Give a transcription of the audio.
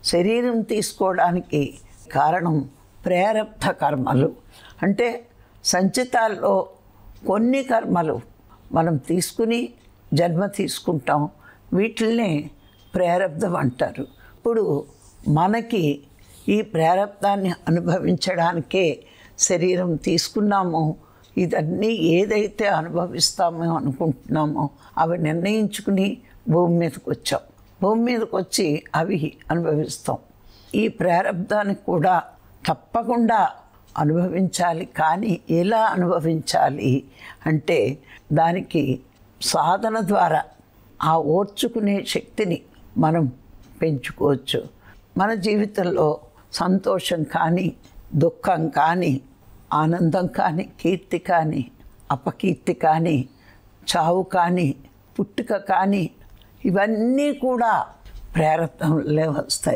శరీరం తీసుకోవడానికి కారణం ప్రారబ్ధ కర్మలు. అంటే సంచితాల్లో కొన్ని కర్మలు మనం తీసుకుని జన్మ తీసుకుంటాం, వీటిల్నే ప్రారబ్ధం అంటారు. ఇప్పుడు మనకి ఈ ప్రారబ్ధాన్ని అనుభవించడానికే శరీరం తీసుకున్నామో, ఇదన్నీ ఏదైతే అనుభవిస్తామో అనుకుంటున్నామో అవి నిర్ణయించుకుని భూమి మీదకి వచ్చాం. భూమి మీదకి వచ్చి అవి అనుభవిస్తాం. ఈ ప్రారబ్ధాన్ని కూడా తప్పకుండా అనుభవించాలి. కానీ ఎలా అనుభవించాలి అంటే దానికి సాధన ద్వారా ఆ ఓర్చుకునే శక్తిని మనం పెంచుకోవచ్చు. మన జీవితంలో సంతోషం కానీ, దుఃఖం కానీ, ఆనందం కానీ, కీర్తి కానీ, అపకీర్తి కానీ, చావు కానీ, పుట్టుక కానీ, ఇవన్నీ కూడా ప్రారబ్ధంలో వస్తాయి.